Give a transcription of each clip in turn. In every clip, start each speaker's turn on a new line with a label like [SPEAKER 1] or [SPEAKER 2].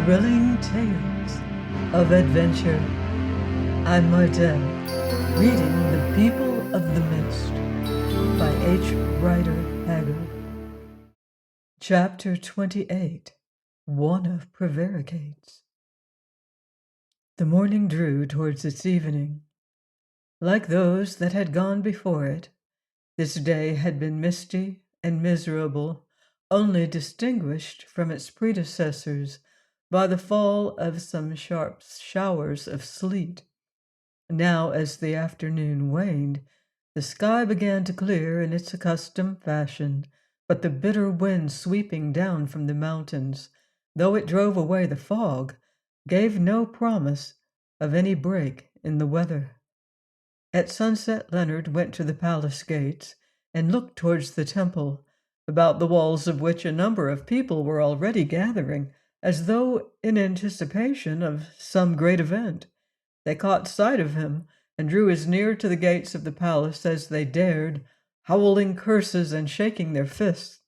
[SPEAKER 1] Thrilling Tales of Adventure. I'm Martell, reading The People of the Mist by H. Rider Haggard. Chapter 28. Juanna Prevaricates. The morning drew towards its evening. Like those that had gone before it, this day had been misty and miserable, only distinguished from its predecessors by the fall of some sharp showers of sleet. Now, as the afternoon waned, the sky began to clear in its accustomed fashion, but the bitter wind sweeping down from the mountains, though it drove away the fog, gave no promise of any break in the weather. At sunset Leonard went to the palace gates and looked towards the temple, about the walls of which a number of people were already gathering, as though in anticipation of some great event. They caught sight of him and drew as near to the gates of the palace as they dared, howling curses and shaking their fists.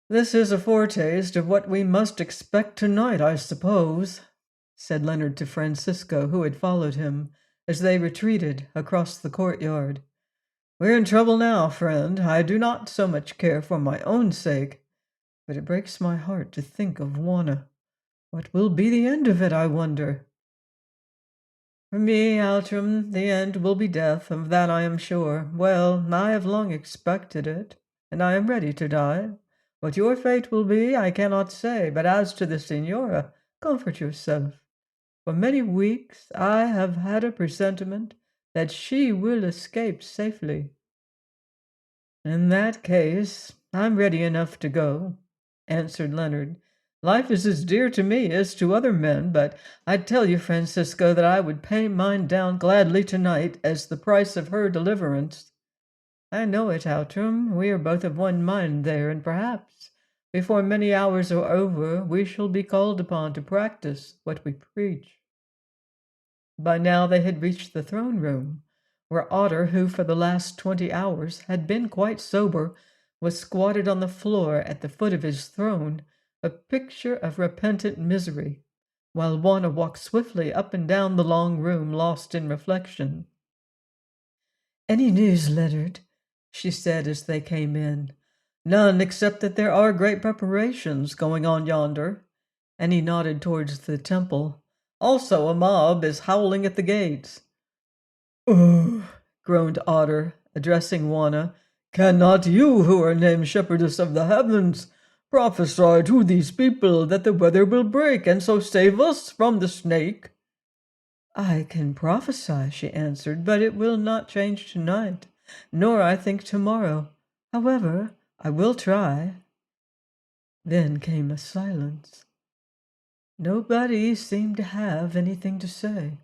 [SPEAKER 1] "This is a foretaste of what we must expect tonight, I suppose," said Leonard to Francisco, who had followed him, as they retreated across the courtyard. "We're in trouble now, friend. I do not so much care for my own sake, but it breaks my heart to think of Juanna. What will be the end of it, I wonder?" "For me, Outram, the end will be death, of that I am sure. Well, I have long expected it, and I am ready to die. What your fate will be, I cannot say, but as to the Signora, comfort yourself. For many weeks I have had a presentiment that she will escape safely." "In that case, I'm ready enough to go," answered Leonard. "Life is as dear to me as to other men, but I tell you, Francisco, that I would pay mine down gladly tonight as the price of her deliverance." "I know it, Outram. We are both of one mind there, and perhaps, before many hours are over, we shall be called upon to practice what we preach." By now they had reached the throne room, where Otter, who for the last 20 hours had been quite sober, was squatted on the floor at the foot of his throne, a picture of repentant misery, while Juanna walked swiftly up and down the long room, lost in reflection. "Any news, Leonard?" she said as they came in. "None, except that there are great preparations going on yonder," and he nodded towards the temple. "Also a mob is howling at the gates." "Ugh," groaned Otter, addressing Juanna. "Cannot you, who are named Shepherdess of the Heavens, prophesy to these people that the weather will break, and so save us from the snake?" "I can prophesy," she answered, "but it will not change tonight, nor, I think, tomorrow. However, I will try." Then came a silence. Nobody seemed to have anything to say.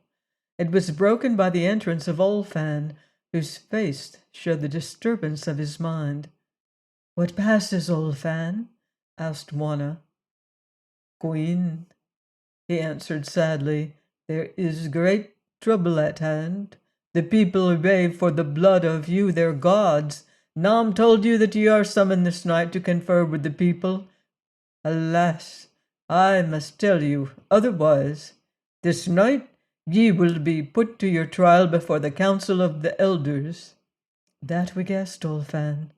[SPEAKER 1] It was broken by the entrance of Olfan, whose face showed the disturbance of his mind. "What passes, Olfan?" asked Juanna. "Queen," he answered sadly, "there is great trouble at hand. The people rave for the blood of you, their gods. Nam told you that ye are summoned this night to confer with the people. Alas, I must tell you otherwise. This night ye will be put to your trial before the council of the elders." "That we guessed, Olfan.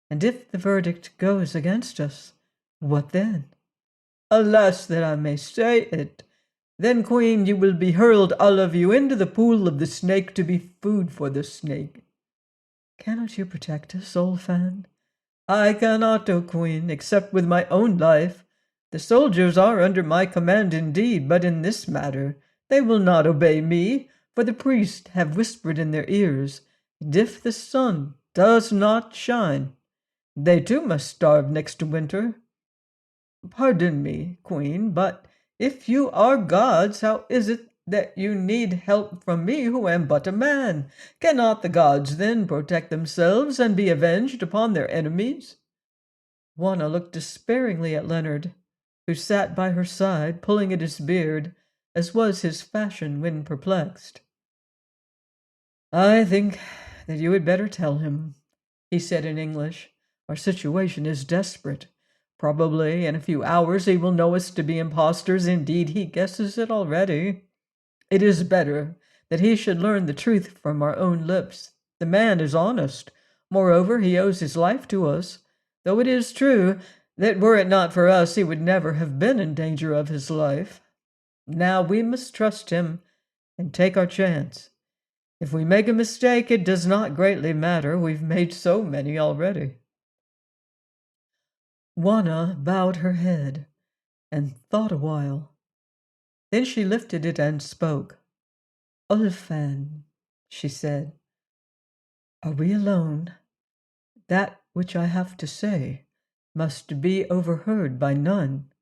[SPEAKER 1] And if the verdict goes against us, what then?" "Alas, that I may say it. Then, Queen, you will be hurled, all of you, into the pool of the snake to be food for the snake." "Cannot you protect us, Olfan?" "I cannot, O Queen, except with my own life. The soldiers are under my command indeed, but in this matter they will not obey me, for the priests have whispered in their ears, and if the sun does not shine, they too must starve next winter. Pardon me, Queen, but if you are gods, how is it that you need help from me who am but a man? Cannot the gods then protect themselves and be avenged upon their enemies?" Juanna looked despairingly at Leonard, who sat by her side, pulling at his beard, as was his fashion when perplexed. "I think that you had better tell him," he said in English. "Our situation is desperate. Probably in a few hours he will know us to be impostors. Indeed, he guesses it already. It is better that he should learn the truth from our own lips. The man is honest. Moreover, he owes his life to us, though it is true that were it not for us, he would never have been in danger of his life. Now we must trust him and take our chance. If we make a mistake, it does not greatly matter. We've made so many already." Juanna bowed her head and thought a while. Then she lifted it and spoke. "Olfan," she said, "are we alone? That which I have to say must be overheard by none."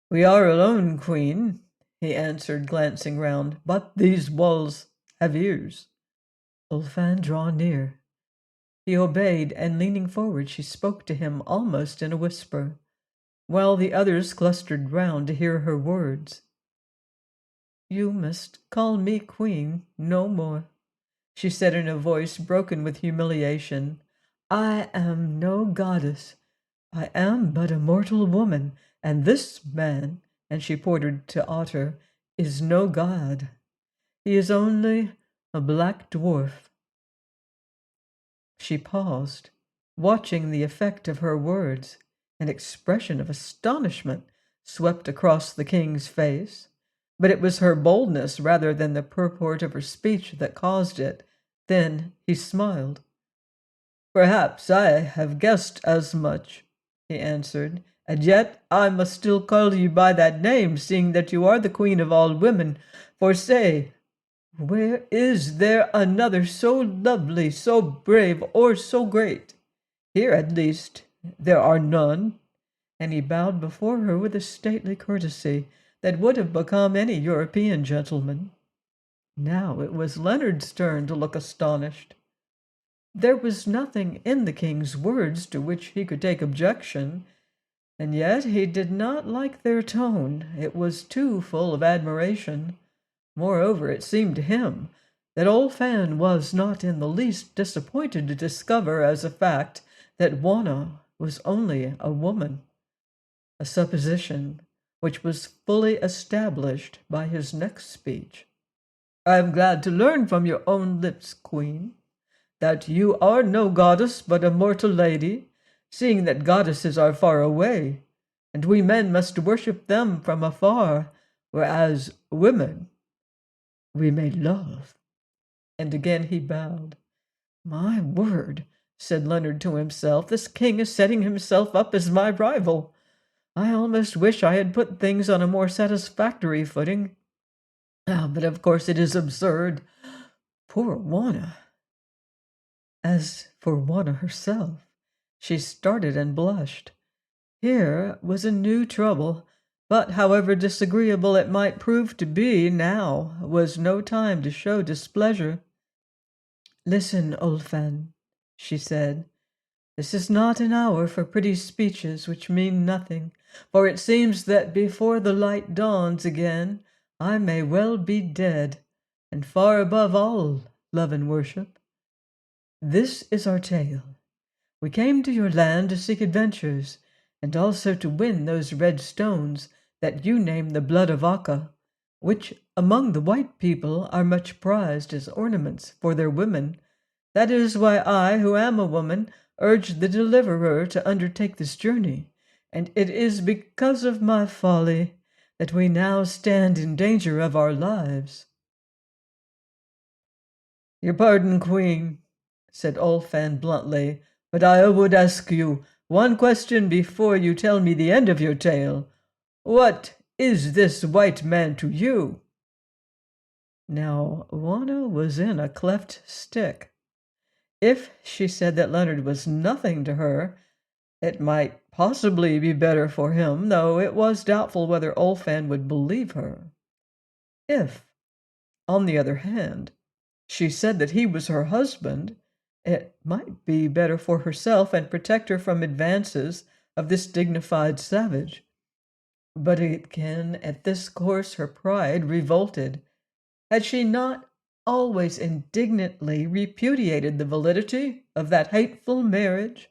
[SPEAKER 1] "We are alone, Queen," he answered, glancing round, "but these walls have ears." Olfan, draw near. He obeyed, and leaning forward, she spoke to him almost in a whisper, while the others clustered round to hear her words. "You must call me Queen no more," she said in a voice broken with humiliation. "I am no goddess. I am but a mortal woman, and this man," and she pointed to Otter, "is no god. He is only a black dwarf." She paused, watching the effect of her words. An expression of astonishment swept across the king's face, but it was her boldness rather than the purport of her speech that caused it. Then he smiled. "Perhaps I have guessed as much," he answered, "and yet I must still call you by that name, seeing that you are the queen of all women. For say, where is there another so lovely, so brave, or so great? Here, at least, there are none." And he bowed before her with a stately courtesy that would have become any European gentleman. Now it was Leonard's turn to look astonished. There was nothing in the king's words to which he could take objection, and yet he did not like their tone. It was too full of admiration. Moreover, it seemed to him that Olfan was not in the least disappointed to discover as a fact that Juanna was only a woman, a supposition which was fully established by his next speech. "I am glad to learn from your own lips, Queen, that you are no goddess but a mortal lady, seeing that goddesses are far away, and we men must worship them from afar, whereas women we may love." And again he bowed. "My word," said Leonard to himself, "this king is setting himself up as my rival. I almost wish I had put things on a more satisfactory footing. But of course it is absurd. Poor Juanna." As for Juanna herself, she started and blushed. Here was a new trouble, but however disagreeable it might prove to be, now was no time to show displeasure. "Listen, Olfan," she said. "This is not an hour for pretty speeches which mean nothing, for it seems that before the light dawns again I may well be dead, and far above all love and worship. This is our tale. We came to your land to seek adventures, and also to win those red stones that you name the blood of Akka, which among the white people are much prized as ornaments for their women. That is why I, who am a woman, urged the deliverer to undertake this journey, and it is because of my folly that we now stand in danger of our lives." "Your pardon, Queen," said Olfan bluntly, "but I would ask you one question before you tell me the end of your tale. What is this white man to you?" Now Juanna was in a cleft stick. If she said that Leonard was nothing to her, it might possibly be better for him, though it was doubtful whether Olfan would believe her. If, on the other hand, she said that he was her husband, it might be better for herself and protect her from advances of this dignified savage. But again, at this course, her pride revolted. Had she not always indignantly repudiated the validity of that hateful marriage?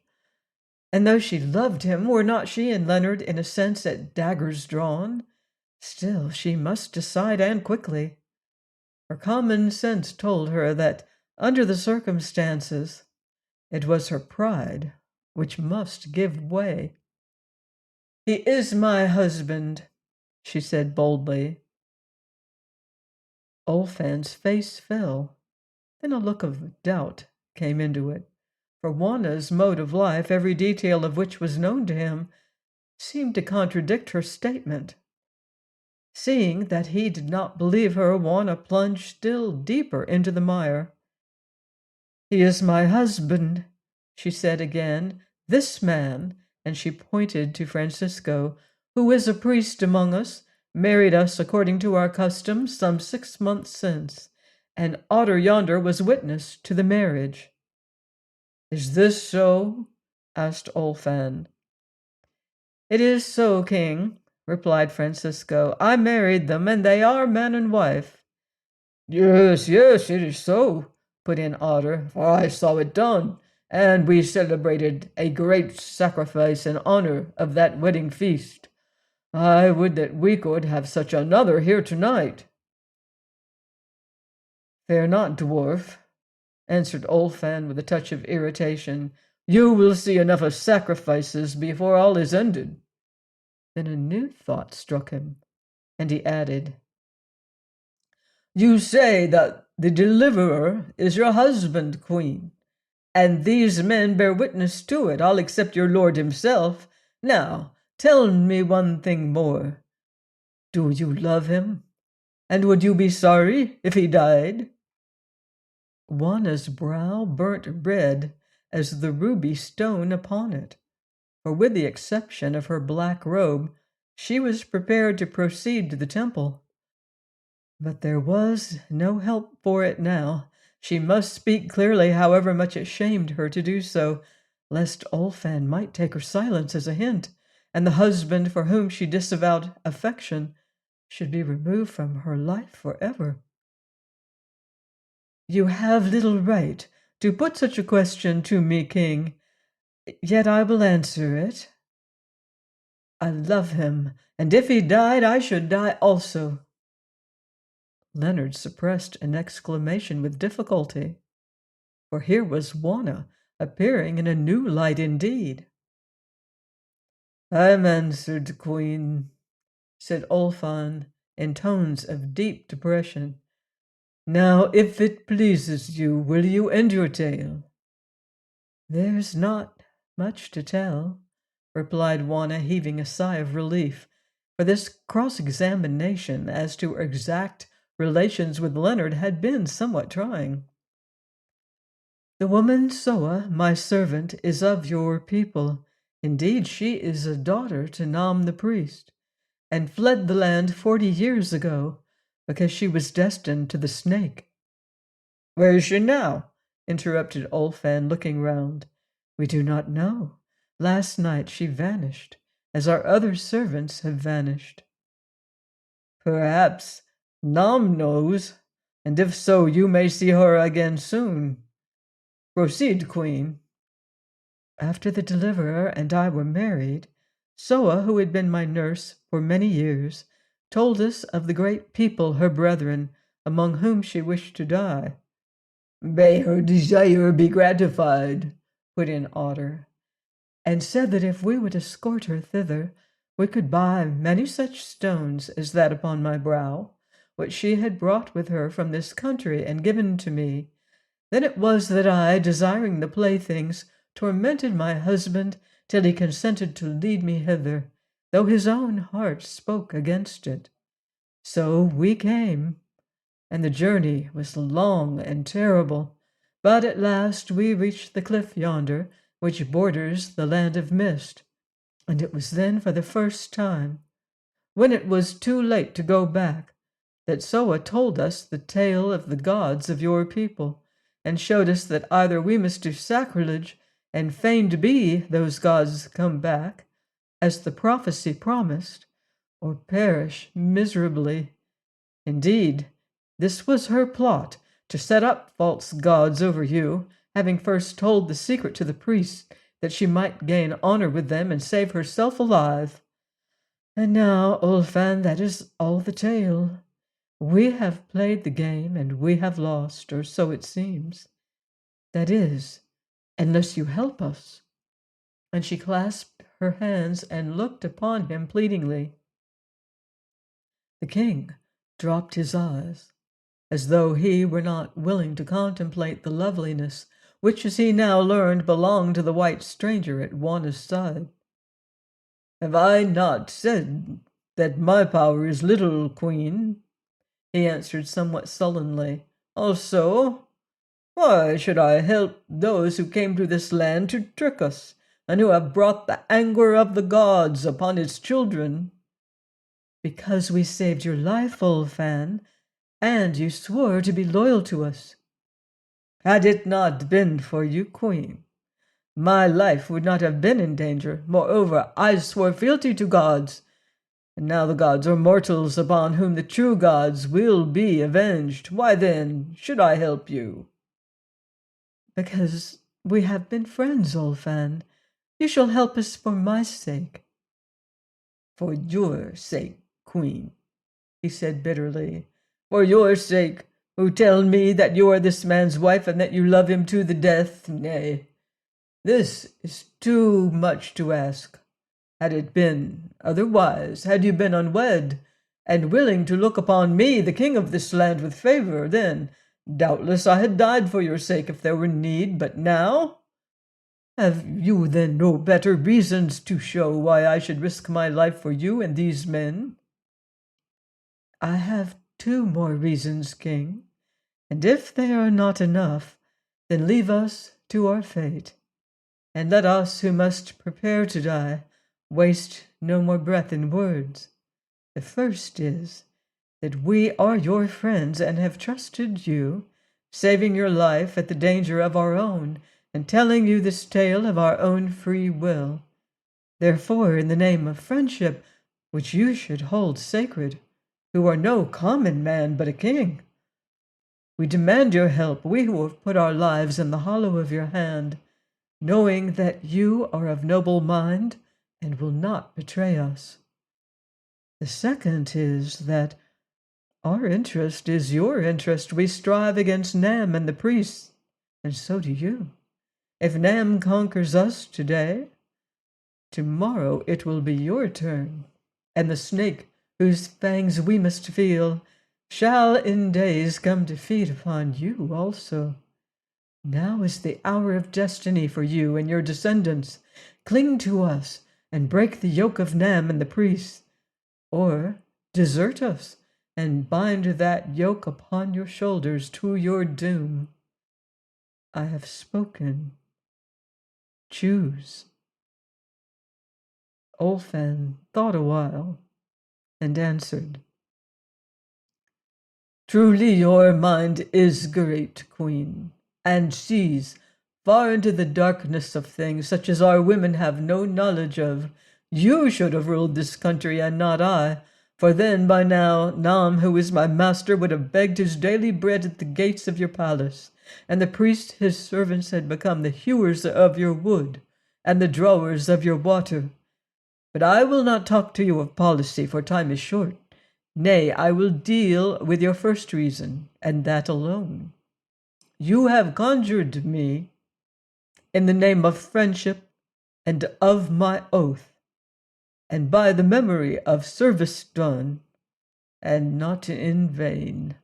[SPEAKER 1] And though she loved him, were not she and Leonard in a sense at daggers drawn? Still she must decide, and quickly. Her common sense told her that, under the circumstances, it was her pride which must give way. "He is my husband," she said boldly. Olfan's face fell. Then a look of doubt came into it, for Juanna's mode of life, every detail of which was known to him, seemed to contradict her statement. Seeing that he did not believe her, Juanna plunged still deeper into the mire. "He is my husband," she said again. "This man," and she pointed to Francisco, "who is a priest among us, married us according to our customs some 6 months since, and Otter yonder was witness to the marriage." "Is this so?" asked Olfan. "It is so, King," replied Francisco. "I married them, and they are man and wife." "Yes, yes, it is so," put in Otter, "for I saw it done, and we celebrated a great sacrifice in honor of that wedding feast. I would that we could have such another here tonight." "Fear not, dwarf," answered Olfan with a touch of irritation. "You will see enough of sacrifices before all is ended." Then a new thought struck him, and he added, "You say that the deliverer is your husband, Queen, and these men bear witness to it, all except your lord himself. Now, tell me one thing more. Do you love him? And would you be sorry if he died?" Juanna's brow burnt red as the ruby stone upon it, for with the exception of her black robe, she was prepared to proceed to the temple. But there was no help for it now. She must speak clearly, however much it shamed her to do so, lest Olfan might take her silence as a hint, and the husband for whom she disavowed affection should be removed from her life forever. "You have little right to put such a question to me, King, yet I will answer it. I love him, and if he died, I should die also." Leonard suppressed an exclamation with difficulty, for here was Juanna appearing in a new light indeed. "I am answered, Queen," said Olfan in tones of deep depression. "Now, if it pleases you, will you end your tale?" "There's not much to tell," replied Juanna, heaving a sigh of relief, for this cross-examination as to her exact relations with Leonard had been somewhat trying. "The woman Soa, my servant, is of your people. Indeed, she is a daughter to Nam the priest, and fled the land 40 years ago because she was destined to the snake." "Where is she now?" interrupted Olfan, looking round. "We do not know. Last night she vanished, as our other servants have vanished." "Perhaps Nam knows, and if so, you may see her again soon. Proceed, Queen." "After the deliverer and I were married, Soa, who had been my nurse for many years, told us of the great people, her brethren, among whom she wished to die." "May her desire be gratified," put in Otter. "And said that if we would escort her thither, we could buy many such stones as that upon my brow, which she had brought with her from this country and given to me. Then it was that I, desiring the playthings, tormented my husband till he consented to lead me hither, though his own heart spoke against it. So we came, and the journey was long and terrible, but at last we reached the cliff yonder, which borders the land of mist, and it was then for the first time, when it was too late to go back, that Soa told us the tale of the gods of your people, and showed us that either we must do sacrilege and feign to be those gods come back, as the prophecy promised, or perish miserably. Indeed, this was her plot, to set up false gods over you, having first told the secret to the priests that she might gain honor with them and save herself alive. And now, Olfan, that is all the tale. We have played the game, and we have lost, or so it seems. That is, unless you help us." And she clasped her hands and looked upon him pleadingly. The king dropped his eyes, as though he were not willing to contemplate the loveliness which, as he now learned, belonged to the white stranger at Juanna's side. "Have I not said that my power is little, Queen?" he answered somewhat sullenly. "Also, why should I help those who came to this land to trick us, and who have brought the anger of the gods upon its children?" "Because we saved your life, Olfan, and you swore to be loyal to us." "Had it not been for you, Queen, my life would not have been in danger. Moreover, I swore fealty to gods, and now the gods are mortals upon whom the true gods will be avenged. Why then should I help you?" "Because we have been friends, Olfan. You shall help us for my sake." "For your sake, Queen," he said bitterly. "For your sake, who tell me that you are this man's wife and that you love him to the death. Nay, this is too much to ask. Had it been otherwise, had you been unwed, and willing to look upon me, the king of this land, with favor, then doubtless I had died for your sake if there were need. But now? Have you then no better reasons to show why I should risk my life for you and these men?" "I have 2 more reasons, King, and if they are not enough, then leave us to our fate, and let us who must prepare to die waste no more breath in words. The first is that we are your friends and have trusted you, saving your life at the danger of our own, and telling you this tale of our own free will. Therefore, in the name of friendship, which you should hold sacred, who are no common man but a king, we demand your help, we who have put our lives in the hollow of your hand, knowing that you are of noble mind and will not betray us. The second is that our interest is your interest. We strive against Nam and the priests, and so do you. If Nam conquers us today, tomorrow it will be your turn, and the snake whose fangs we must feel shall in days come to feed upon you also. Now is the hour of destiny for you and your descendants. Cling to us and break the yoke of Nam and the priests, or desert us and bind that yoke upon your shoulders to your doom. I have spoken. Choose." Olfan thought a while and answered, "Truly your mind is great, Queen, and sees far into the darkness of things such as our women have no knowledge of. You should have ruled this country and not I, for then by now Nam, who is my master, would have begged his daily bread at the gates of your palace, and the priests his servants had become the hewers of your wood and the drawers of your water. But I will not talk to you of policy, for time is short. Nay, I will deal with your first reason, and that alone. You have conjured me in the name of friendship and of my oath, and by the memory of service done, and not in vain.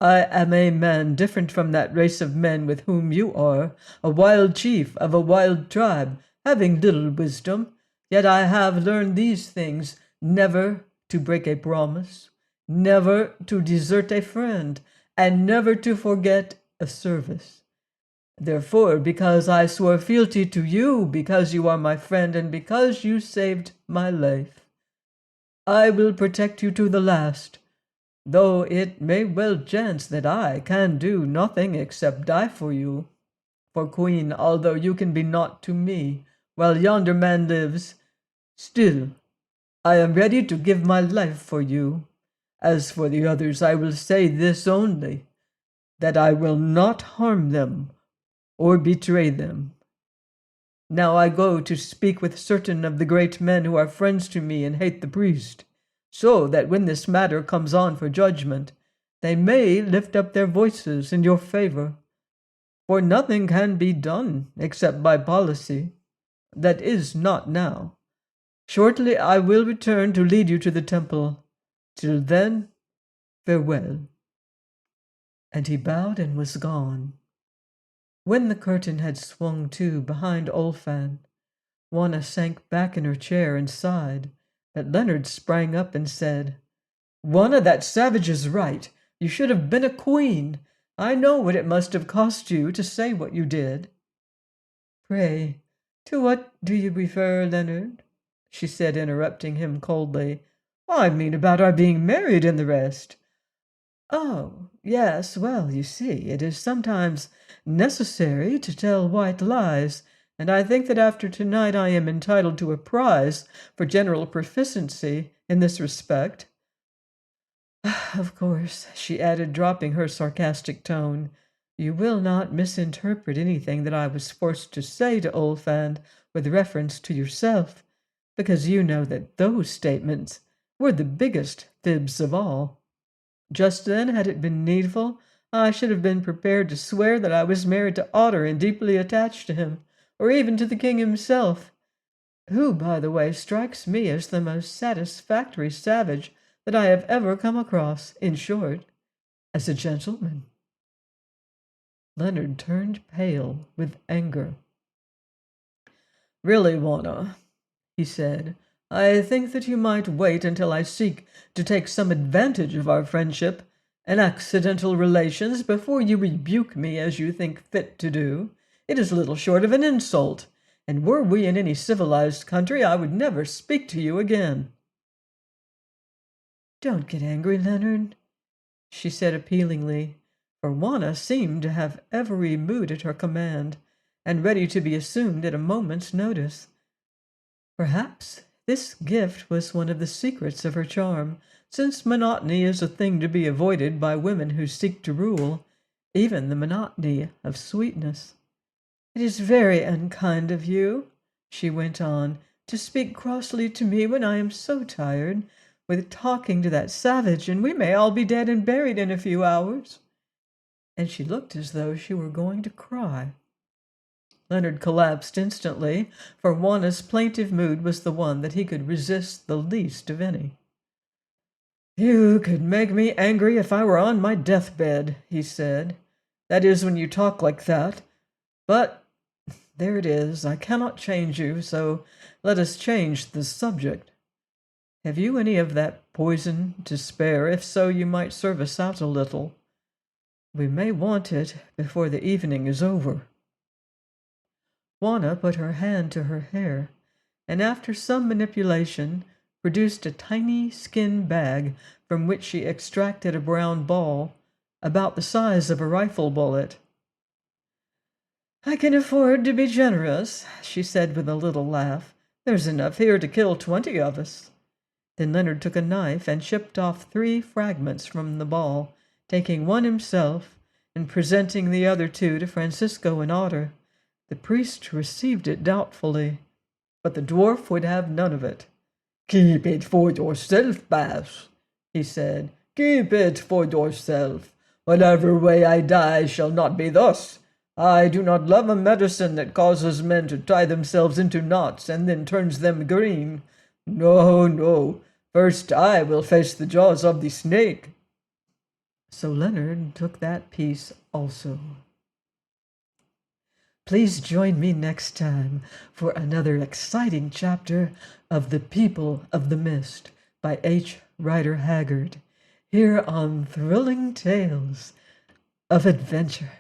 [SPEAKER 1] I am a man different from that race of men with whom you are, a wild chief of a wild tribe, having little wisdom, yet I have learned these things: never to break a promise, never to desert a friend, and never to forget a service. Therefore, because I swore fealty to you, because you are my friend, and because you saved my life, I will protect you to the last, though it may well chance that I can do nothing except die for you. For, Queen, although you can be naught to me while yonder man lives, still I am ready to give my life for you. As for the others, I will say this only, that I will not harm them or betray them. Now I go to speak with certain of the great men who are friends to me and hate the priest, so that when this matter comes on for judgment, they may lift up their voices in your favor. For nothing can be done except by policy. That is not now. Shortly I will return to lead you to the temple. Till then, farewell." And he bowed and was gone. When the curtain had swung to behind Olfan, Juanna sank back in her chair and sighed, but Leonard sprang up and said, "Juanna, that savage is right. You should have been a queen. I know what it must have cost you to say what you did." "Pray, to what do you refer, Leonard?" she said, interrupting him coldly. "I mean about our being married and the rest." "Oh, yes, well, you see, it is sometimes necessary to tell white lies, and I think that after tonight I am entitled to a prize for general proficiency in this respect. Of course," she added, dropping her sarcastic tone, "you will not misinterpret anything that I was forced to say to Olfan with reference to yourself, because you know that those statements were the biggest fibs of all. Just then, had it been needful, I should have been prepared to swear that I was married to Otter and deeply attached to him, or even to the king himself, who, by the way, strikes me as the most satisfactory savage that I have ever come across, in short, as a gentleman." Leonard turned pale with anger. "Really, Juanna," he said, "I think that you might wait until I seek to take some advantage of our friendship and accidental relations before you rebuke me as you think fit to do. It is little short of an insult, and were we in any civilized country, I would never speak to you again." "Don't get angry, Leonard," she said appealingly, for Juanna seemed to have every mood at her command, and ready to be assumed at a moment's notice. Perhaps this gift was one of the secrets of her charm, since monotony is a thing to be avoided by women who seek to rule, even the monotony of sweetness. "It is very unkind of you," she went on, "to speak crossly to me when I am so tired with talking to that savage, and we may all be dead and buried in a few hours." And she looked as though she were going to cry. Leonard collapsed instantly, for Juanna's plaintive mood was the one that he could resist the least of any. "You could make me angry if I were on my deathbed," he said. "That is, when you talk like that. But there it is. I cannot change you, so let us change the subject. Have you any of that poison to spare? If so, you might serve us out a little. We may want it before the evening is over." Juanna put her hand to her hair, and after some manipulation produced a tiny skin bag from which she extracted a brown ball about the size of a rifle bullet. "I can afford to be generous," she said with a little laugh. "There's enough here to kill 20 of us." Then Leonard took a knife and chipped off 3 fragments from the ball, taking one himself and presenting the other 2 to Francisco and Otter. The priest received it doubtfully, but the dwarf would have none of it. "Keep it for yourself, Bass," he said. "Keep it for yourself. Whatever way I die shall not be thus. I do not love a medicine that causes men to tie themselves into knots and then turns them green. No, no. First I will face the jaws of the snake." So Leonard took that piece also. Please join me next time for another exciting chapter of The People of the Mist by H. Rider Haggard, here on Thrilling Tales of Adventure.